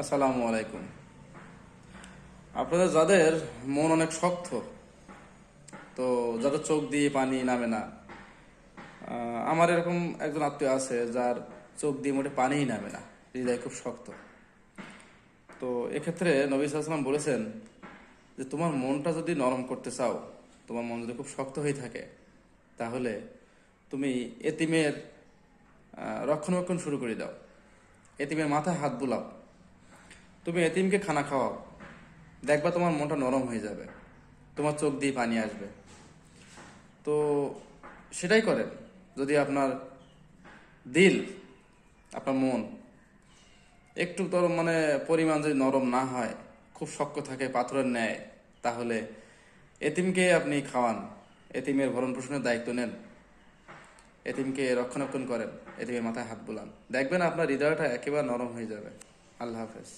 আসসালামু আলাইকুম। আপনাদের যাদের মন অনেক শক্ত, তো যাদের চোখ দিয়ে পানি নামে না, আমার এরকম একজন আত্মীয় আছে যার চোখ দিয়ে মোটে পানিই নামে না, হৃদয় খুব শক্ত। তো এক্ষেত্রে নবী সাল্লাল্লাহু আলাইহি ওয়াসাল্লাম বলেছেন যে তোমার মনটা যদি নরম করতে চাও, তোমার মন যদি খুব শক্ত হয়ে থাকে, তাহলে তুমি এতিমের রক্ষণাবেক্ষণ শুরু করে দাও, এতিমের মাথায় হাত বুলাও, তুমি এতিমকে খানা খাওয়াও, দেখবা তোমার মনটা নরম হয়ে যাবে, তোমার চোখ দিয়ে পানি আসবে। তো সেটাই করেন। যদি আপনার দিল, আপনার মন একটু তোর মানে পরিমাণ যদি নরম না হয়, খুব শক্ত থাকে পাথরের ন্যায়, তাহলে এতিমকে আপনি খাওয়ান, এতিমের ভরণ পোষণের দায়িত্ব নেন, এতিমকে রক্ষণাবেক্ষণ করেন, এতিমের মাথায় হাত বুলান, দেখবেন আপনার হৃদয়টা একেবারে নরম হয়ে যাবে। আল্লাহ হাফেজ।